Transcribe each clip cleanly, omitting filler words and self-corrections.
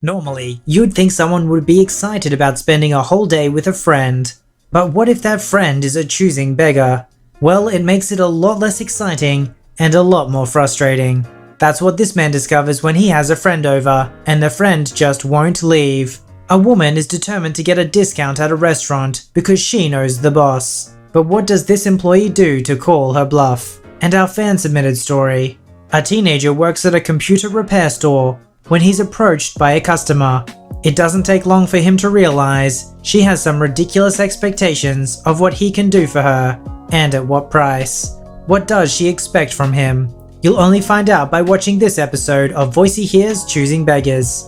Normally, you'd think someone would be excited about spending a whole day with a friend. But what if that friend is a choosing beggar? Well, it makes it a lot less exciting and a lot more frustrating. That's what this man discovers when he has a friend over, and the friend just won't leave. A woman is determined to get a discount at a restaurant because she knows the boss. But what does this employee do to call her bluff? And our fan-submitted story. A teenager works at a computer repair store when he's approached by a customer. It doesn't take long for him to realize she has some ridiculous expectations of what he can do for her, and at what price. What does she expect from him? You'll only find out by watching this episode of VoiceyHere's Choosing Beggars.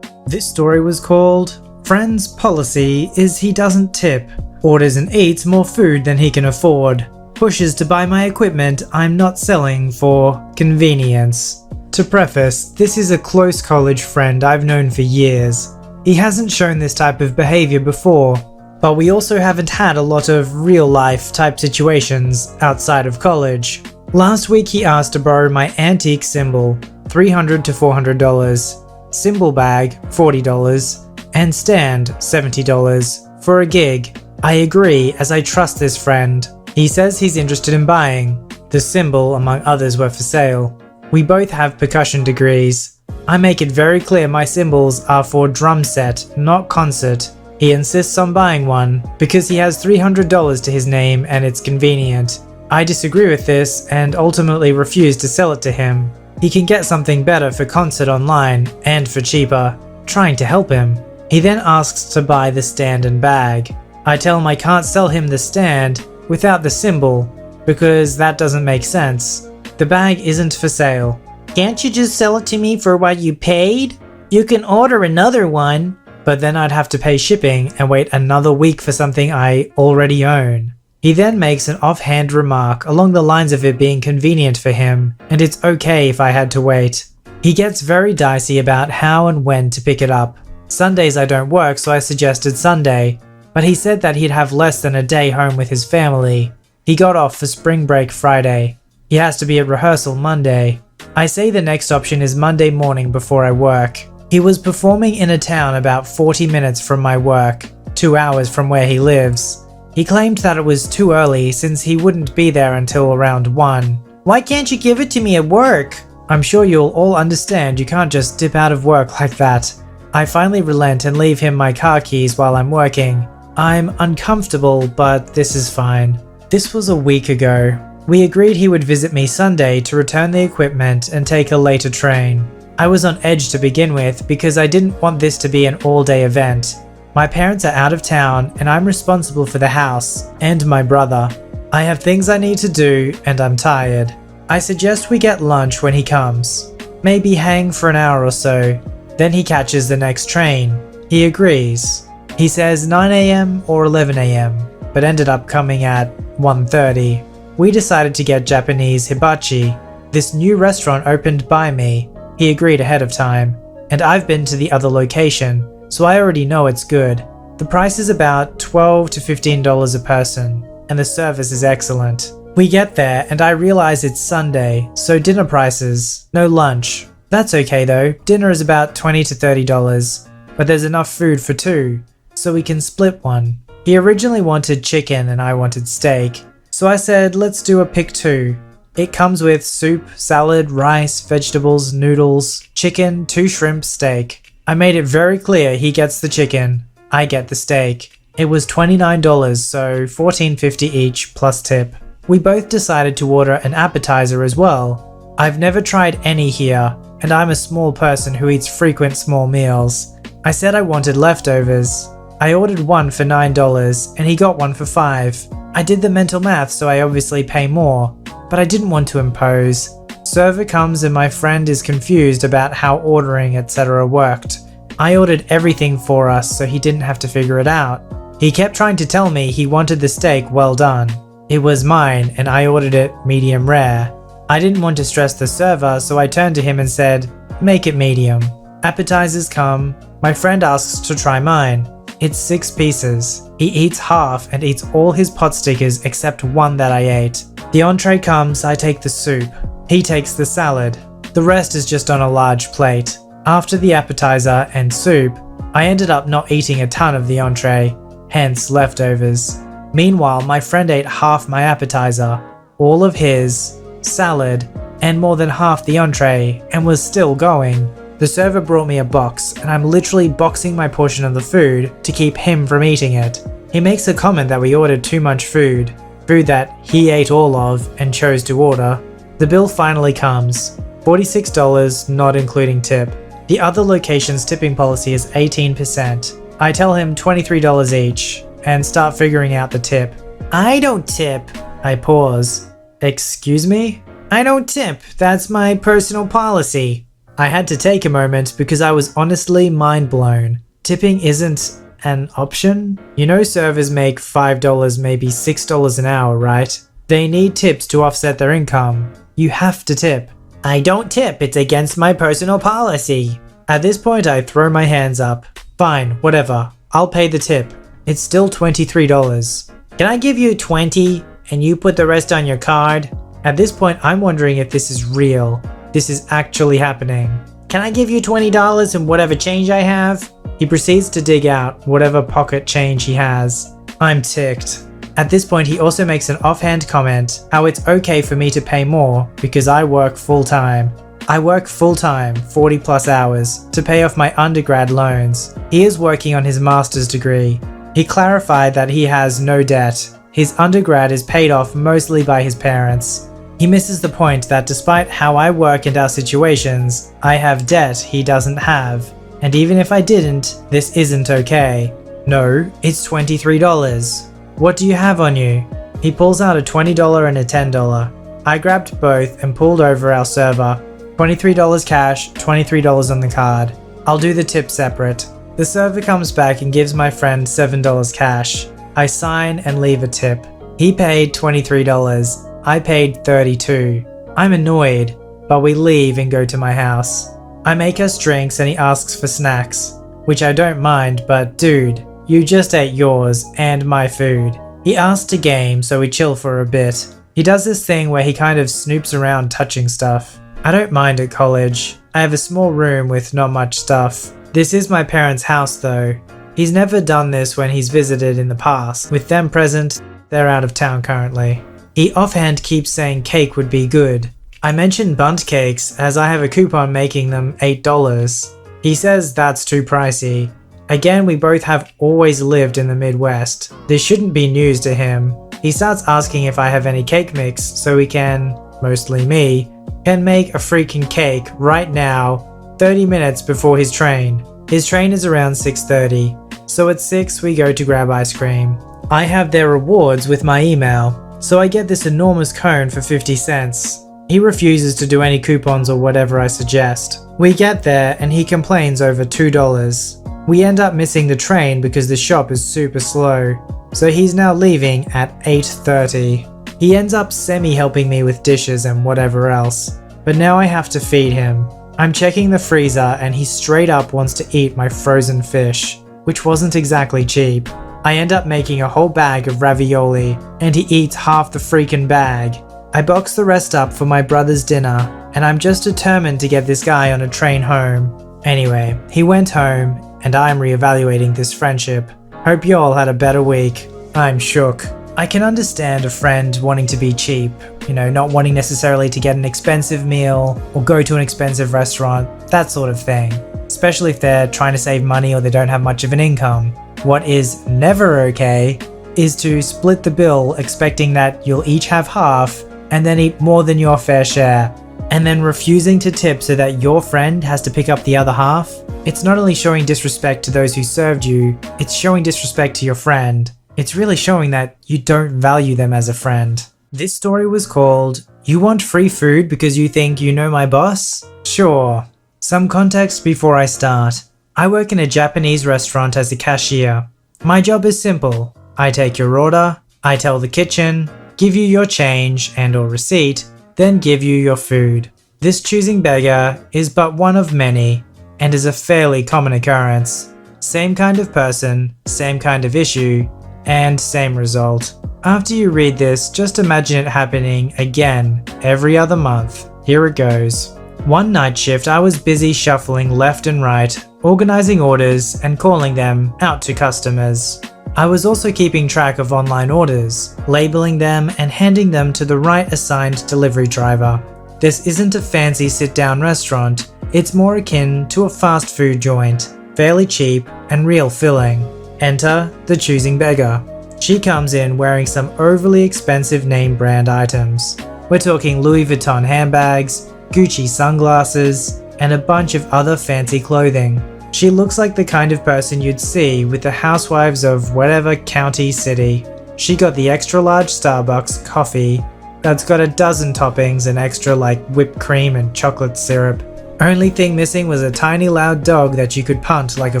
This story was called Friend's Policy is He Doesn't Tip, Orders and Eats More Food Than He Can Afford, Pushes to Buy My Equipment I'm Not Selling for Convenience. To preface, this is a close college friend I've known for years. He hasn't shown this type of behavior before, but we also haven't had a lot of real-life type situations outside of college. Last week he asked to borrow my antique cymbal, $300 to $400, cymbal bag, $40, and stand, $70, for a gig. I agree, as I trust this friend. He says he's interested in buying. The cymbal, among others, were for sale. We both have percussion degrees. I make it very clear my cymbals are for drum set, not concert. He insists on buying one because he has $300 to his name and it's convenient. I disagree with this and ultimately refuse to sell it to him. He can get something better for concert online and for cheaper, trying to help him. He then asks to buy the stand and bag. I tell him I can't sell him the stand without the cymbal because that doesn't make sense. The bag isn't for sale. Can't you just sell it to me for what you paid? You can order another one. But then I'd have to pay shipping and wait another week for something I already own. He then makes an offhand remark along the lines of it being convenient for him, and it's okay if I had to wait. He gets very dicey about how and when to pick it up. Sundays I don't work, so I suggested Sunday, but he said that he'd have less than a day home with his family. He got off for spring break Friday. He has to be at rehearsal Monday. I say the next option is Monday morning before I work. He was performing in a town about 40 minutes from my work, 2 hours from where he lives. He claimed that it was too early since he wouldn't be there until around 1. Why can't you give it to me at work? I'm sure you'll all understand you can't just dip out of work like that. I finally relent and leave him my car keys while I'm working. I'm uncomfortable, but this is fine. This was a week ago. We agreed he would visit me Sunday to return the equipment and take a later train. I was on edge to begin with because I didn't want this to be an all-day event. My parents are out of town and I'm responsible for the house and my brother. I have things I need to do and I'm tired. I suggest we get lunch when he comes. Maybe hang for an hour or so. Then he catches the next train. He agrees. He says 9 AM or 11 AM, but ended up coming at 1:30. We decided to get Japanese hibachi. This new restaurant opened by me. He agreed ahead of time, and I've been to the other location, so I already know it's good. The price is about $12 to $15 a person, and the service is excellent. We get there, and I realize it's Sunday, so dinner prices, no lunch. That's okay though, dinner is about $20 to $30, but there's enough food for two, so we can split one. He originally wanted chicken and I wanted steak, so I said let's do a pick two. It comes with soup, salad, rice, vegetables, noodles, chicken, 2 shrimp, steak. I made it very clear he gets the chicken, I get the steak. It was $29, so $14.50 each plus tip. We both decided to order an appetizer as well. I've never tried any here, and I'm a small person who eats frequent small meals. I said I wanted leftovers. I ordered one for $9 and he got one for $5. I did the mental math, so I obviously pay more, but I didn't want to impose. Server comes and my friend is confused about how ordering etc. worked. I ordered everything for us so he didn't have to figure it out. He kept trying to tell me he wanted the steak well done. It was mine and I ordered it medium rare. I didn't want to stress the server, so I turned to him and said, make it medium. Appetizers come. My friend asks to try mine. It's 6 pieces. He eats half and eats all his pot stickers except one that I ate. The entree comes, I take the soup. He takes the salad. The rest is just on a large plate. After the appetizer and soup, I ended up not eating a ton of the entree, hence leftovers. Meanwhile, my friend ate half my appetizer, all of his, salad, and more than half the entree, and was still going. The server brought me a box, and I'm literally boxing my portion of the food to keep him from eating it. He makes a comment that we ordered too much food that he ate all of and chose to order. The bill finally comes, $46 not including tip. The other location's tipping policy is 18%. I tell him $23 each and start figuring out the tip. I don't tip. I pause. Excuse me? I don't tip. That's my personal policy. I had to take a moment because I was honestly mind blown. Tipping isn't an option? You know servers make $5, maybe $6 an hour, right? They need tips to offset their income. You have to tip. I don't tip, it's against my personal policy. At this point I throw my hands up. Fine, whatever. I'll pay the tip. It's still $23. Can I give you 20 and you put the rest on your card? At this point I'm wondering if this is real. This is actually happening. Can I give you $20 and whatever change I have? He proceeds to dig out whatever pocket change he has. I'm ticked. At this point he also makes an offhand comment how it's okay for me to pay more because I work full time. I work full time, 40 plus hours, to pay off my undergrad loans. He is working on his master's degree. He clarified that he has no debt. His undergrad is paid off mostly by his parents. He misses the point that despite how I work and our situations, I have debt he doesn't have. And even if I didn't, this isn't okay. No, it's $23. What do you have on you? He pulls out a $20 and a $10. I grabbed both and pulled over our server. $23 cash, $23 on the card. I'll do the tip separate. The server comes back and gives my friend $7 cash. I sign and leave a tip. He paid $23. I paid $32. I'm annoyed, but we leave and go to my house. I make us drinks and he asks for snacks, which I don't mind, but dude, you just ate yours and my food. He asked to game, so we chill for a bit. He does this thing where he kind of snoops around touching stuff. I don't mind at college. I have a small room with not much stuff. This is my parents' house though. He's never done this when he's visited in the past. With them present, they're out of town currently. He offhand keeps saying cake would be good. I mentioned bundt cakes as I have a coupon making them $8. He says that's too pricey. Again, we both have always lived in the Midwest. This shouldn't be news to him. He starts asking if I have any cake mix so we can, mostly me, can make a freaking cake right now, 30 minutes before his train. His train is around 6:30, so at 6 we go to grab ice cream. I have their rewards with my email, so I get this enormous cone for 50 cents. He refuses to do any coupons or whatever I suggest. We get there and he complains over $2. We end up missing the train because the shop is super slow, so he's now leaving at 8:30. He ends up semi-helping me with dishes and whatever else, but now I have to feed him. I'm checking the freezer and he straight up wants to eat my frozen fish, which wasn't exactly cheap. I end up making a whole bag of ravioli and he eats half the freaking bag. I box the rest up for my brother's dinner, and I'm just determined to get this guy on a train home. Anyway, he went home, and I'm reevaluating this friendship. Hope you all had a better week. I'm shook. I can understand a friend wanting to be cheap, not wanting necessarily to get an expensive meal or go to an expensive restaurant, that sort of thing. Especially if they're trying to save money or they don't have much of an income. What is never okay is to split the bill expecting that you'll each have half and then eat more than your fair share, and then refusing to tip so that your friend has to pick up the other half. It's not only showing disrespect to those who served you, it's showing disrespect to your friend. It's really showing that you don't value them as a friend. This story was called, "You Want Free Food Because You Think You Know My Boss?" Sure. Some context before I start. I work in a Japanese restaurant as a cashier. My job is simple. I take your order, I tell the kitchen, give you your change and or receipt, then give you your food. This choosing beggar is but one of many and is a fairly common occurrence. Same kind of person, same kind of issue, and same result. After you read this, just imagine it happening again every other month. Here it goes. One night shift I was busy shuffling left and right, organizing orders and calling them out to customers. I was also keeping track of online orders, labeling them and handing them to the right assigned delivery driver. This isn't a fancy sit-down restaurant, it's more akin to a fast food joint, fairly cheap and real filling. Enter the choosing beggar. She comes in wearing some overly expensive name brand items. We're talking Louis Vuitton handbags, Gucci sunglasses, and a bunch of other fancy clothing. She looks like the kind of person you'd see with the housewives of whatever county city. She got the extra large Starbucks coffee that's got a dozen toppings and extra like whipped cream and chocolate syrup. Only thing missing was a tiny loud dog that you could punt like a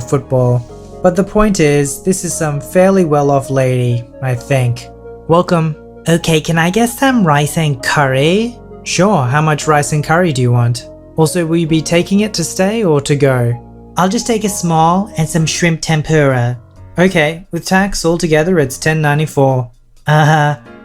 football. But the point is, this is some fairly well-off lady, I think. Welcome. Okay, can I get some rice and curry? Sure, how much rice and curry do you want? Also, will you be taking it to stay or to go? I'll just take a small and some shrimp tempura. Okay, with tax altogether it's $10.94.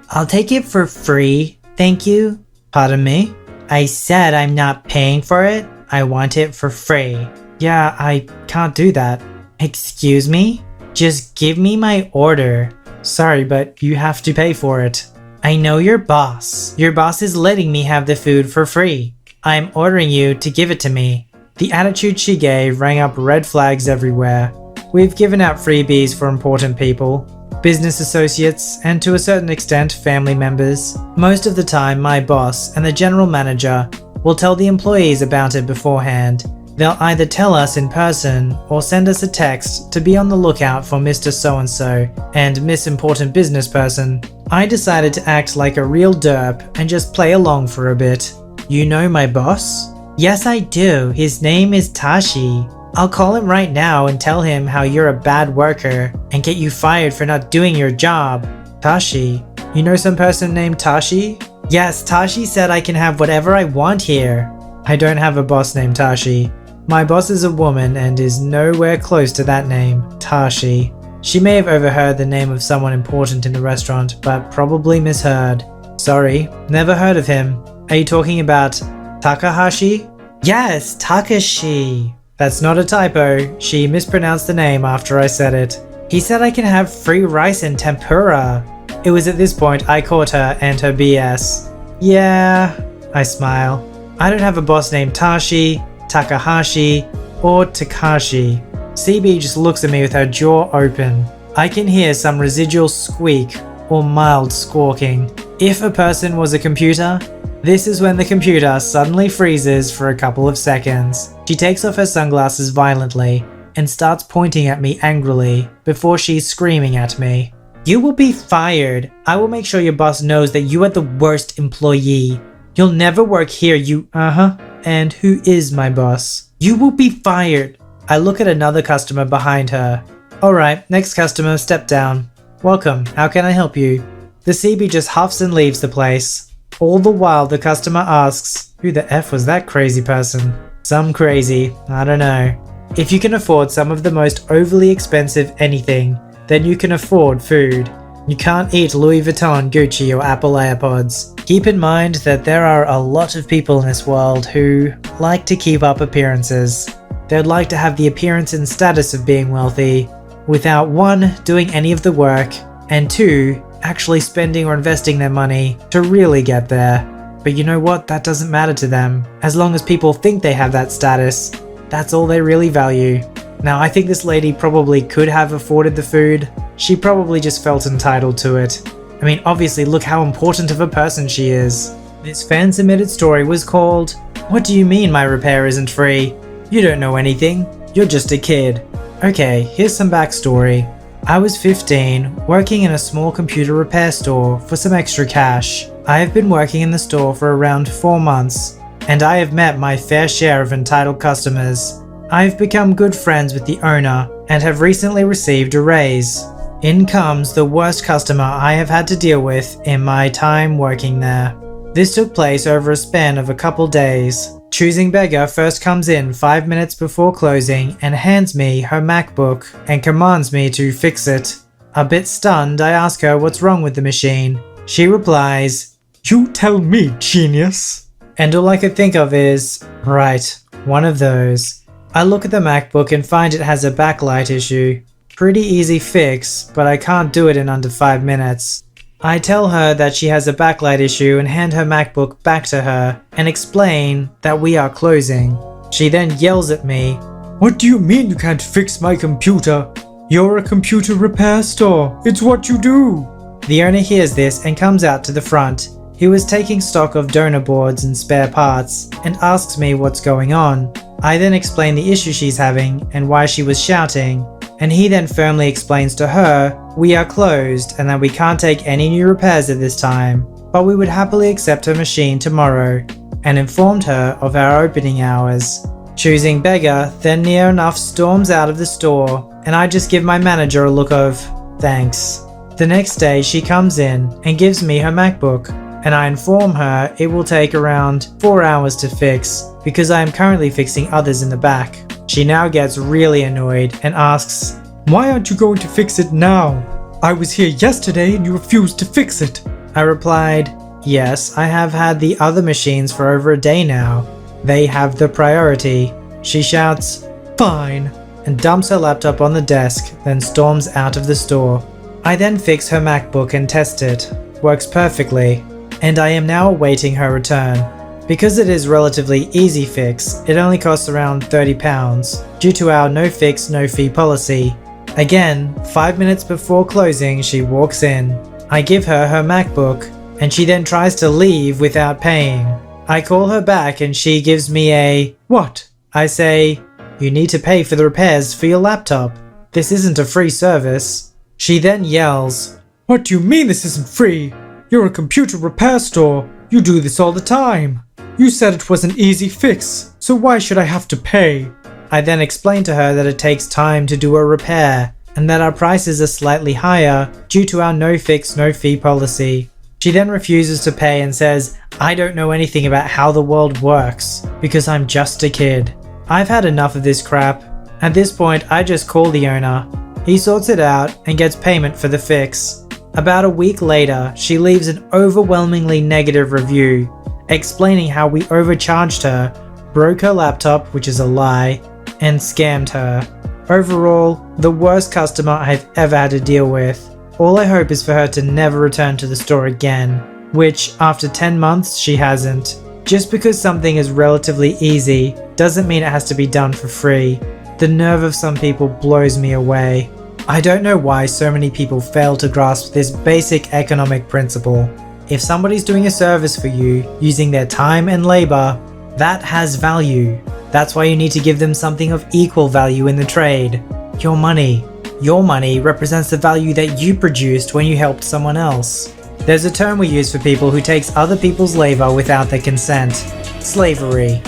I'll take it for free, thank you. Pardon me? I said I'm not paying for it. I want it for free. Yeah, I can't do that. Excuse me? Just give me my order. Sorry, but you have to pay for it. I know your boss. Your boss is letting me have the food for free. I'm ordering you to give it to me. The attitude she gave rang up red flags everywhere. We've given out freebies for important people, business associates, and to a certain extent family members. Most of the time my boss and the general manager will tell the employees about it beforehand. They'll either tell us in person or send us a text to be on the lookout for Mr. So-and-so and Miss Important Business Person. I decided to act like a real derp and just play along for a bit. You know my boss? Yes, I do. His name is Tashi. I'll call him right now and tell him how you're a bad worker and get you fired for not doing your job. Tashi? You know some person named Tashi? Yes, Tashi said I can have whatever I want here. I don't have a boss named Tashi. My boss is a woman and is nowhere close to that name, Tashi. She may have overheard the name of someone important in the restaurant, but probably misheard. Sorry, never heard of him. Are you talking about Takahashi? Yes, Takashi. That's not a typo. She mispronounced the name after I said it. He said I can have free rice and tempura. It was at this point I caught her and her BS. Yeah, I smile. I don't have a boss named Tashi, Takahashi, or Takashi. CB just looks at me with her jaw open. I can hear some residual squeak or mild squawking. If a person was a computer, this is when the computer suddenly freezes for a couple of seconds. She takes off her sunglasses violently and starts pointing at me angrily before she's screaming at me. You will be fired. I will make sure your boss knows that you are the worst employee. You'll never work here, you And who is my boss? You will be fired. I look at another customer behind her. Alright, next customer, step down. Welcome, how can I help you? The CB just huffs and leaves the place. All the while the customer asks, who the F was that crazy person? Some crazy, I don't know. If you can afford some of the most overly expensive anything, then you can afford food. You can't eat Louis Vuitton, Gucci, or Apple AirPods. Keep in mind that there are a lot of people in this world who like to keep up appearances. They'd like to have the appearance and status of being wealthy, without 1, doing any of the work, and 2, actually spending or investing their money to really get there. But you know what? That doesn't matter to them. As long as people think they have that status, that's all they really value. Now, I think this lady probably could have afforded the food. She probably just felt entitled to it. I mean, obviously, look how important of a person she is. This fan-submitted story was called, What do you mean my repair isn't free? You don't know anything. You're just a kid. Okay, here's some backstory. I was 15, working in a small computer repair store for some extra cash. I have been working in the store for around 4 months, and I have met my fair share of entitled customers. I've become good friends with the owner and have recently received a raise. In comes the worst customer I have had to deal with in my time working there. This took place over a span of a couple days. Choosing Beggar first comes in 5 minutes before closing and hands me her MacBook and commands me to fix it. A bit stunned, I ask her what's wrong with the machine. She replies, "You tell me, genius." And all I could think of is, right, one of those. I look at the MacBook and find it has a backlight issue. Pretty easy fix, but I can't do it in under 5 minutes. I tell her that she has a backlight issue and hand her MacBook back to her and explain that we are closing. She then yells at me, "What do you mean you can't fix my computer? You're a computer repair store. It's what you do." The owner hears this and comes out to the front. He was taking stock of donor boards and spare parts and asks me what's going on. I then explain the issue she's having and why she was shouting, and he then firmly explains to her we are closed and that we can't take any new repairs at this time, but we would happily accept her machine tomorrow, and informed her of our opening hours. Choosing Beggar then near enough storms out of the store, and I just give my manager a look of thanks. The next day she comes in and gives me her MacBook, and I inform her it will take around 4 hours to fix because I am currently fixing others in the back. She now gets really annoyed and asks, "Why aren't you going to fix it now? I was here yesterday and you refused to fix it." I replied, "Yes, I have had the other machines for over a day now. They have the priority." She shouts, "Fine," and dumps her laptop on the desk, then storms out of the store. I then fix her MacBook and test it. Works perfectly, and I am now awaiting her return. Because it is relatively easy fix, it only costs around £30 due to our no fix, no fee policy. Again, 5 minutes before closing, she walks in. I give her her MacBook, and she then tries to leave without paying. I call her back and she gives me a, "What?" I say, "You need to pay for the repairs for your laptop. This isn't a free service." She then yells, "What do you mean this isn't free? You're a computer repair store. You do this all the time. You said it was an easy fix, so why should I have to pay?" I then explain to her that it takes time to do a repair and that our prices are slightly higher due to our no fix, no fee policy. She then refuses to pay and says, "I don't know anything about how the world works because I'm just a kid." I've had enough of this crap. At this point, I just call the owner. He sorts it out and gets payment for the fix. About a week later, she leaves an overwhelmingly negative review, explaining how we overcharged her, broke her laptop, which is a lie, and scammed her. Overall, the worst customer I've ever had to deal with. All I hope is for her to never return to the store again, which after 10 months she hasn't. Just because something is relatively easy doesn't mean it has to be done for free. The nerve of some people blows me away. I don't know why so many people fail to grasp this basic economic principle. If somebody's doing a service for you using their time and labor, that has value. That's why you need to give them something of equal value in the trade. Your money. Your money represents the value that you produced when you helped someone else. There's a term we use for people who takes other people's labor without their consent. Slavery.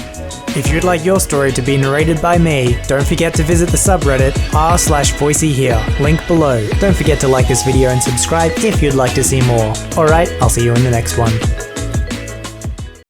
If you'd like your story to be narrated by me, don't forget to visit the subreddit r/VoiceyHere, link below. Don't forget to like this video and subscribe if you'd like to see more. Alright, I'll see you in the next one.